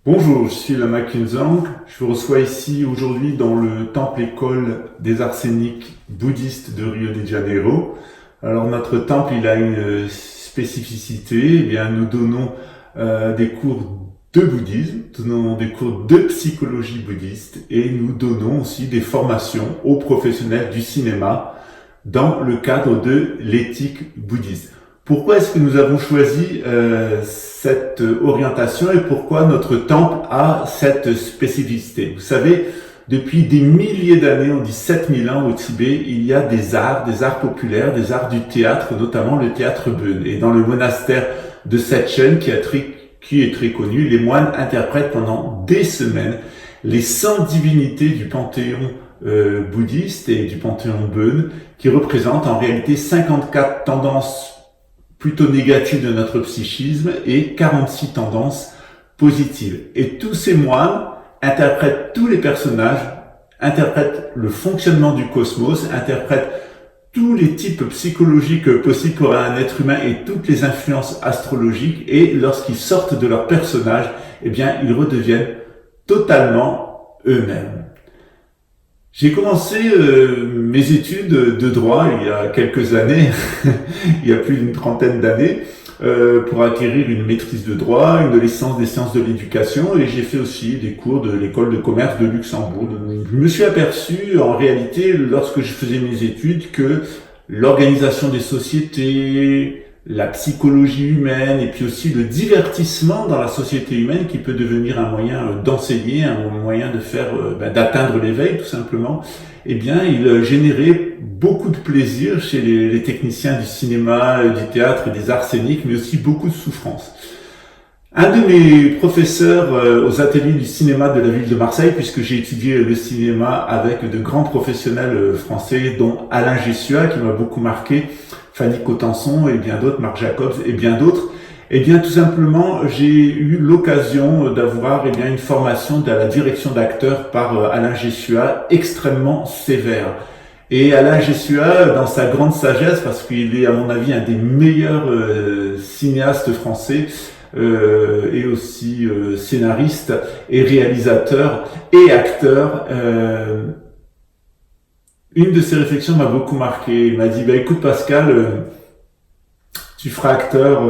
Bonjour, je suis Lama Kinzang. Je vous reçois ici aujourd'hui dans le temple école des arts scéniques bouddhistes de Rio de Janeiro. Alors notre temple, il a une spécificité. Eh bien, nous donnons des cours de bouddhisme, nous donnons des cours de psychologie bouddhiste et nous donnons aussi des formations aux professionnels du cinéma dans le cadre de l'éthique bouddhiste. Pourquoi est-ce que nous avons choisi cette orientation et pourquoi notre temple a cette spécificité? Vous savez, depuis des milliers d'années, on dit 7000 ans au Tibet, il y a des arts populaires, des arts du théâtre, notamment le théâtre Bön. Et dans le monastère de Setchen, qui est très connu, les moines interprètent pendant des semaines les 100 divinités du panthéon bouddhiste et du panthéon Bön, qui représentent en réalité 54 tendances plutôt négatives de notre psychisme et 46 tendances positives. Et tous ces moines interprètent tous les personnages, interprètent le fonctionnement du cosmos, interprètent tous les types psychologiques possibles pour un être humain et toutes les influences astrologiques, et lorsqu'ils sortent de leur personnage, eh bien, ils redeviennent totalement eux-mêmes. J'ai commencé mes études de droit il y a quelques années, il y a plus d'une trentaine d'années, pour acquérir une maîtrise de droit, une licence des sciences de l'éducation, et j'ai fait aussi des cours de l'école de commerce de Luxembourg. Je me suis aperçu en réalité, lorsque je faisais mes études, que l'organisation des sociétés, la psychologie humaine et puis aussi le divertissement dans la société humaine qui peut devenir un moyen d'enseigner, un moyen de faire, d'atteindre l'éveil tout simplement, eh bien, il générait beaucoup de plaisir chez les techniciens du cinéma, du théâtre et des arts scéniques, mais aussi beaucoup de souffrance. Un de mes professeurs aux ateliers du cinéma de la ville de Marseille, puisque j'ai étudié le cinéma avec de grands professionnels français, dont Alain Gessua, qui m'a beaucoup marqué, Fanny Cotenson et bien d'autres, Marc Jacobs et bien d'autres, eh bien tout simplement j'ai eu l'occasion d'avoir une formation de la direction d'acteurs par Alain Gessua extrêmement sévère. Et Alain Gessua, dans sa grande sagesse, parce qu'il est à mon avis un des meilleurs cinéastes français, et aussi scénariste et réalisateur et acteur, une de ses réflexions m'a beaucoup marqué. Il m'a dit, écoute Pascal, tu seras acteur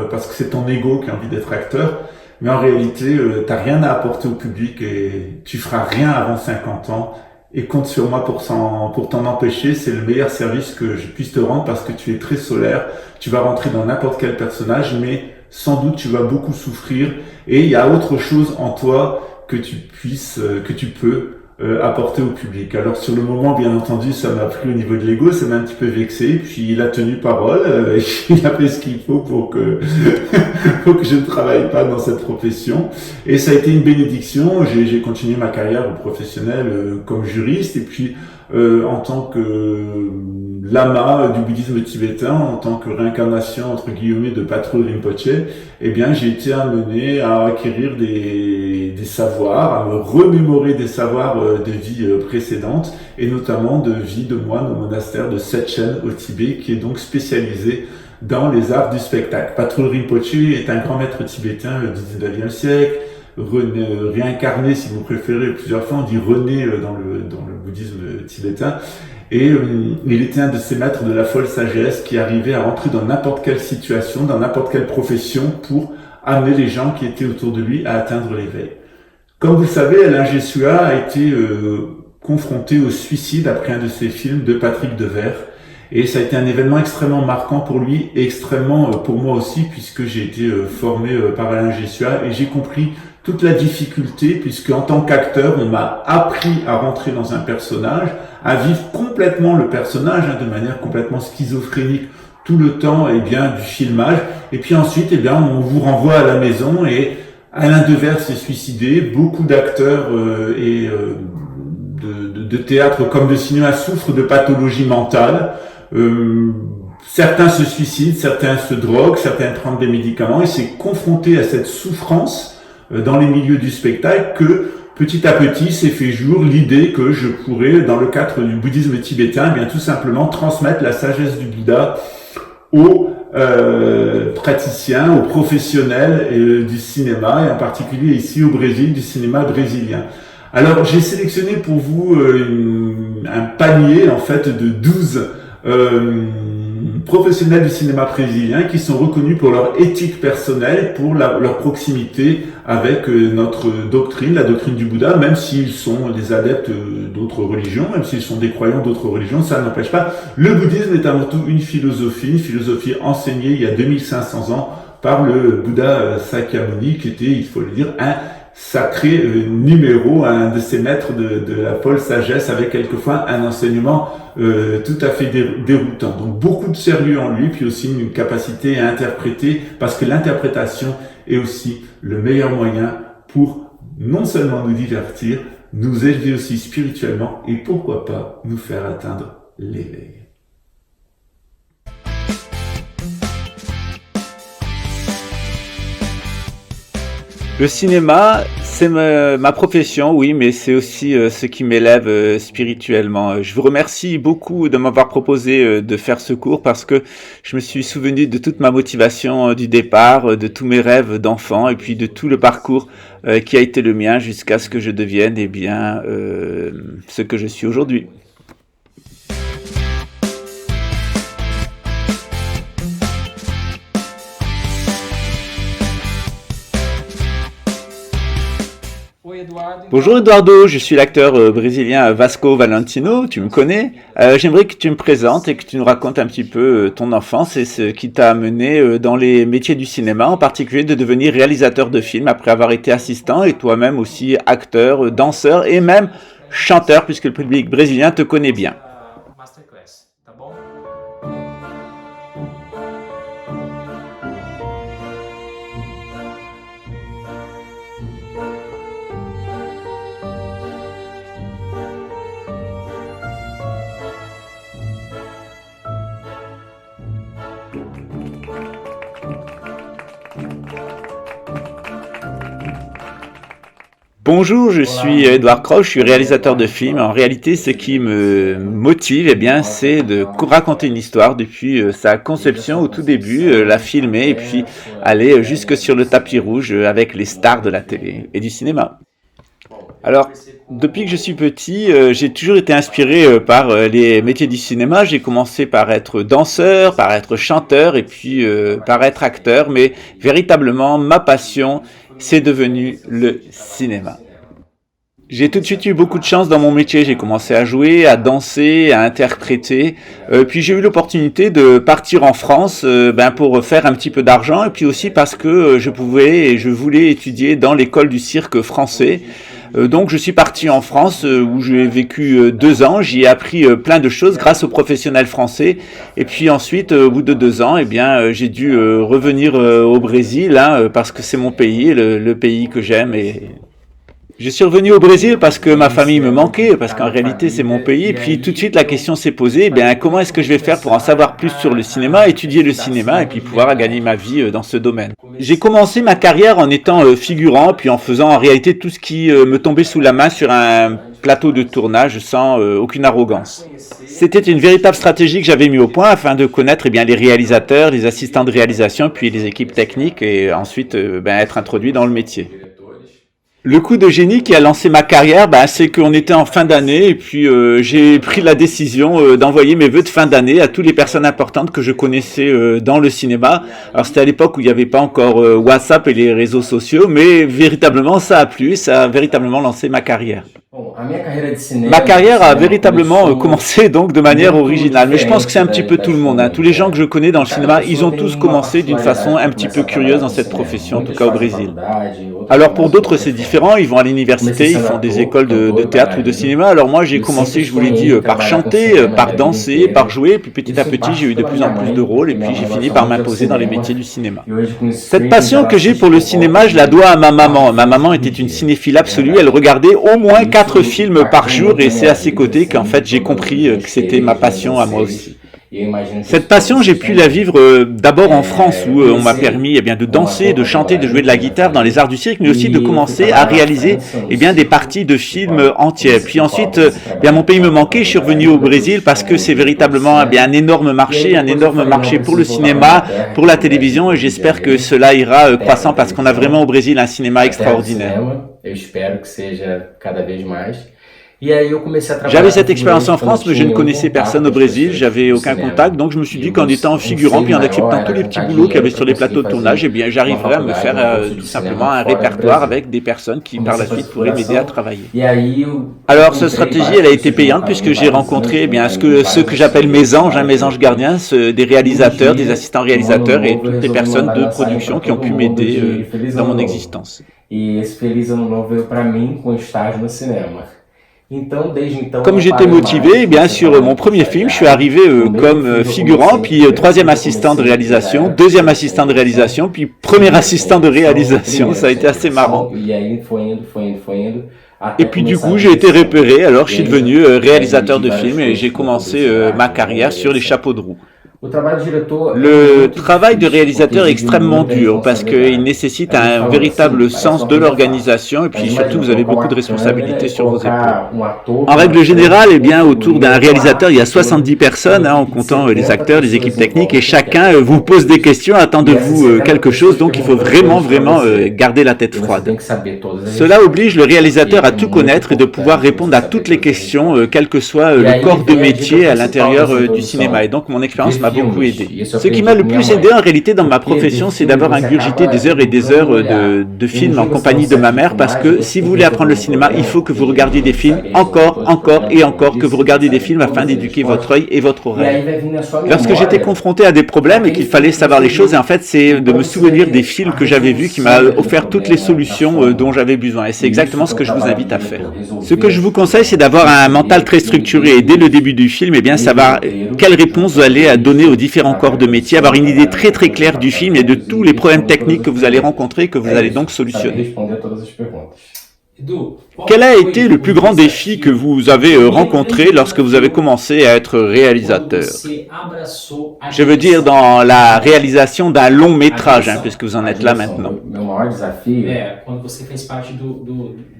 parce que c'est ton ego qui a envie d'être acteur, mais en réalité, t'as rien à apporter au public et tu feras rien avant 50 ans. Et compte sur moi pour t'en empêcher. C'est le meilleur service que je puisse te rendre parce que tu es très solaire. Tu vas rentrer dans n'importe quel personnage, mais sans doute tu vas beaucoup souffrir. Et il y a autre chose en toi que tu peux apporter au public. Alors sur le moment, bien entendu, ça m'a pris au niveau de l'ego, ça m'a un petit peu vexé. Puis il a tenu parole, il a fait ce qu'il faut pour que faut que je ne travaille pas dans cette profession. Et ça a été une bénédiction. J'ai continué ma carrière professionnelle comme juriste et puis en tant que lama du bouddhisme tibétain, en tant que réincarnation entre guillemets de Patrul Rinpoche, eh bien j'ai été amené à acquérir des savoirs, à me remémorer des savoirs de vie précédentes et notamment de vie de moine au monastère de Setchen au Tibet, qui est donc spécialisé dans les arts du spectacle. Patrul Rinpoche est un grand maître tibétain du 19e siècle, réincarné si vous préférez plusieurs fois, on dit René dans le bouddhisme tibétain, et il était un de ces maîtres de la folle sagesse qui arrivait à rentrer dans n'importe quelle situation, dans n'importe quelle profession pour amener les gens qui étaient autour de lui à atteindre l'éveil. Comme vous le savez, Alain Gessua a été confronté au suicide après un de ses films de Patrick Devers. Et ça a été un événement extrêmement marquant pour lui et extrêmement pour moi aussi, puisque j'ai été formé par Alain Gessua et j'ai compris toute la difficulté, puisque en tant qu'acteur, on m'a appris à rentrer dans un personnage, à vivre complètement le personnage, de manière complètement schizophrénique tout le temps du filmage. Et puis ensuite, on vous renvoie à la maison et Alain Devers s'est suicidé. Beaucoup d'acteurs de théâtre comme de cinéma souffrent de pathologies mentales. Certains se suicident, certains se droguent, certains prennent des médicaments, et c'est confronté à cette souffrance dans les milieux du spectacle que petit à petit s'est fait jour l'idée que je pourrais, dans le cadre du bouddhisme tibétain, tout simplement transmettre la sagesse du Bouddha aux praticiens, aux professionnels du cinéma, et en particulier ici au Brésil, du cinéma brésilien. Alors j'ai sélectionné pour vous un panier en fait de 12 professionnels du cinéma brésilien qui sont reconnus pour leur éthique personnelle, pour leur proximité avec notre doctrine, la doctrine du Bouddha, même s'ils sont des adeptes d'autres religions, même s'ils sont des croyants d'autres religions, ça n'empêche pas. Le bouddhisme est avant tout une philosophie enseignée il y a 2500 ans par le Bouddha Sakyamuni, qui était, il faut le dire, un sacré numéro, un de ces maîtres de la folle sagesse, avec quelquefois un enseignement tout à fait déroutant. Donc beaucoup de sérieux en lui, puis aussi une capacité à interpréter, parce que l'interprétation est aussi le meilleur moyen pour non seulement nous divertir, nous élever aussi spirituellement, et pourquoi pas nous faire atteindre l'éveil. Le cinéma, c'est ma profession, oui, mais c'est aussi ce qui m'élève spirituellement. Je vous remercie beaucoup de m'avoir proposé de faire ce cours parce que je me suis souvenu de toute ma motivation du départ, de tous mes rêves d'enfant et puis de tout le parcours qui a été le mien jusqu'à ce que je devienne ce que je suis aujourd'hui. Bonjour Eduardo, je suis l'acteur brésilien Vasco Valentino, tu me connais. J'aimerais que tu me présentes et que tu nous racontes un petit peu ton enfance et ce qui t'a amené dans les métiers du cinéma, en particulier de devenir réalisateur de films après avoir été assistant et toi-même aussi acteur, danseur et même chanteur puisque le public brésilien te connaît bien. Bonjour, je suis Edouard Croce, je suis réalisateur de films. En réalité, ce qui me motive, c'est de raconter une histoire depuis sa conception au tout début, la filmer et puis aller jusque sur le tapis rouge avec les stars de la télé et du cinéma. Alors, depuis que je suis petit, j'ai toujours été inspiré par les métiers du cinéma. J'ai commencé par être danseur, par être chanteur et puis par être acteur, mais véritablement, ma passion, c'est devenu le cinéma. J'ai tout de suite eu beaucoup de chance dans mon métier. J'ai commencé à jouer, à danser, à interpréter. Puis j'ai eu l'opportunité de partir en France pour faire un petit peu d'argent. Et puis aussi parce que je pouvais et je voulais étudier dans l'école du cirque français. Donc je suis parti en France où j'ai vécu 2 ans. J'y ai appris plein de choses grâce aux professionnels français. Et puis ensuite, au bout de 2 ans, j'ai dû revenir au Brésil parce que c'est mon pays, le pays que j'aime. Et je suis revenu au Brésil parce que ma famille me manquait, parce qu'en réalité c'est mon pays. Et puis tout de suite la question s'est posée, comment est-ce que je vais faire pour en savoir plus sur le cinéma, étudier le cinéma et puis pouvoir gagner ma vie dans ce domaine. J'ai commencé ma carrière en étant figurant, puis en faisant en réalité tout ce qui me tombait sous la main sur un plateau de tournage sans aucune arrogance. C'était une véritable stratégie que j'avais mis au point afin de connaître les réalisateurs, les assistants de réalisation, puis les équipes techniques et ensuite être introduit dans le métier. Le coup de génie qui a lancé ma carrière, c'est qu'on était en fin d'année et puis j'ai pris la décision d'envoyer mes vœux de fin d'année à toutes les personnes importantes que je connaissais dans le cinéma. Alors c'était à l'époque où il n'y avait pas encore WhatsApp et les réseaux sociaux, mais véritablement ça a plu, ça a véritablement lancé ma carrière. Ma carrière a véritablement commencé donc de manière originale, mais je pense que c'est un petit peu tout le monde. Tous les gens que je connais dans le cinéma, ils ont tous commencé d'une façon un petit peu curieuse dans cette profession, en tout cas au Brésil. Alors pour d'autres c'est différent, ils vont à l'université, ils font des écoles de théâtre ou de cinéma. Alors moi j'ai commencé, je vous l'ai dit, par chanter, par danser, par jouer, puis petit à petit j'ai eu de plus en plus de rôles et puis j'ai fini par m'imposer dans les métiers du cinéma. Cette passion que j'ai pour le cinéma, je la dois à ma maman. Ma maman était une cinéphile absolue, elle regardait au moins 4 films par jour et c'est à ses côtés qu'en fait j'ai compris que c'était ma passion à moi aussi. Cette passion, j'ai pu la vivre d'abord en France, où on m'a permis de danser, de chanter, de jouer de la guitare dans les arts du cirque, mais aussi de commencer à réaliser des parties de films entières. Puis ensuite, mon pays me manquait, je suis revenu au Brésil parce que c'est véritablement un énorme marché pour le cinéma, pour la télévision, et j'espère que cela ira croissant parce qu'on a vraiment au Brésil un cinéma extraordinaire. J'avais cette expérience en France, mais je ne connaissais personne au Brésil, j'avais aucun contact, donc je me suis dit qu'en étant figurant, puis en acceptant tous les petits boulots qu'il y avait sur les plateaux de tournage, j'arriverais à me faire tout simplement un répertoire avec des personnes qui par la suite pourraient m'aider à travailler. Alors cette stratégie, elle a été payante puisque j'ai rencontré ceux que j'appelle mes anges gardiens, des réalisateurs, des assistants réalisateurs et toutes les personnes de production qui ont pu m'aider dans mon existence. Comme j'étais motivé, sur mon premier film, je suis arrivé comme figurant, puis troisième assistant de réalisation, deuxième assistant de réalisation, puis premier assistant de réalisation. Ça a été assez marrant. Et puis du coup, j'ai été repéré, alors je suis devenu réalisateur de films et j'ai commencé ma carrière sur les chapeaux de roue. Le travail de réalisateur est extrêmement dur parce qu'il nécessite un véritable sens de l'organisation et puis surtout vous avez beaucoup de responsabilités sur vos épaules. En règle générale, autour d'un réalisateur, il y a 70 personnes en comptant les acteurs, les équipes techniques et chacun vous pose des questions, attend de vous quelque chose, donc il faut vraiment garder la tête froide. Cela oblige le réalisateur à tout connaître et de pouvoir répondre à toutes les questions, quel que soit le corps de métier à l'intérieur du cinéma. Et donc mon expérience m'a beaucoup aidé. Ce qui m'a le plus aidé en réalité dans ma profession, c'est d'avoir ingurgité des heures et des heures de films en compagnie de ma mère, parce que si vous voulez apprendre le cinéma, il faut que vous regardiez des films encore et encore, que vous regardiez des films afin d'éduquer votre œil et votre oreille. Lorsque j'étais confronté à des problèmes et qu'il fallait savoir les choses, et en fait c'est de me souvenir des films que j'avais vus qui m'a offert toutes les solutions dont j'avais besoin, et c'est exactement ce que je vous invite à faire. Ce que je vous conseille, c'est d'avoir un mental très structuré et dès le début du film, savoir quelle réponse vous allez donner aux différents corps de métier, avoir une idée très claire du film et de tous les problèmes techniques que vous allez rencontrer et que vous allez donc solutionner. Quel a été le plus grand défi que vous avez rencontré lorsque vous avez commencé à être réalisateur? Je veux dire dans la réalisation d'un long métrage, puisque vous en êtes là maintenant.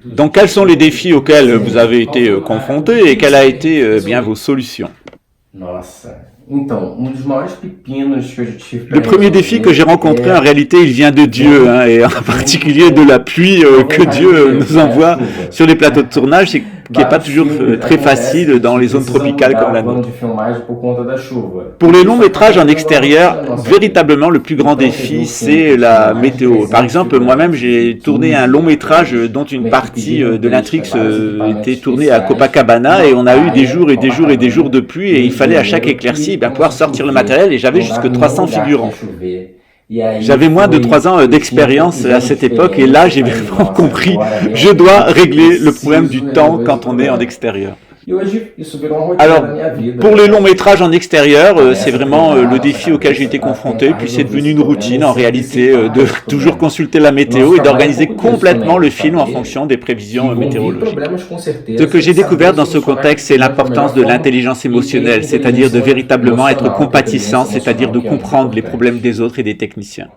Donc quels sont les défis auxquels vous avez été confrontés et quelles a été vos solutions? Le premier défi que j'ai rencontré, en réalité, il vient de Dieu, et en particulier de la pluie que Dieu nous envoie sur les plateaux de tournage, qui n'est pas toujours très facile dans les zones tropicales comme la nôtre. Pour les longs métrages en extérieur, véritablement le plus grand défi, c'est la météo. Par exemple, moi-même, j'ai tourné un long métrage dont une partie de l'intrigue était tournée à Copacabana et on a eu des jours et des jours et des jours de pluie et il fallait à chaque éclaircie pouvoir sortir le matériel et j'avais jusque 300 figurants. J'avais moins de 3 ans d'expérience à cette époque et là j'ai vraiment compris, je dois régler le problème du temps quand on est en extérieur. Alors, pour les longs métrages en extérieur, c'est vraiment le défi auquel j'ai été confronté, puis c'est devenu une routine en réalité de toujours consulter la météo et d'organiser complètement le film en fonction des prévisions météorologiques. Ce que j'ai découvert dans ce contexte, c'est l'importance de l'intelligence émotionnelle, c'est-à-dire de véritablement être compatissant, c'est-à-dire de comprendre les problèmes des autres et des techniciens.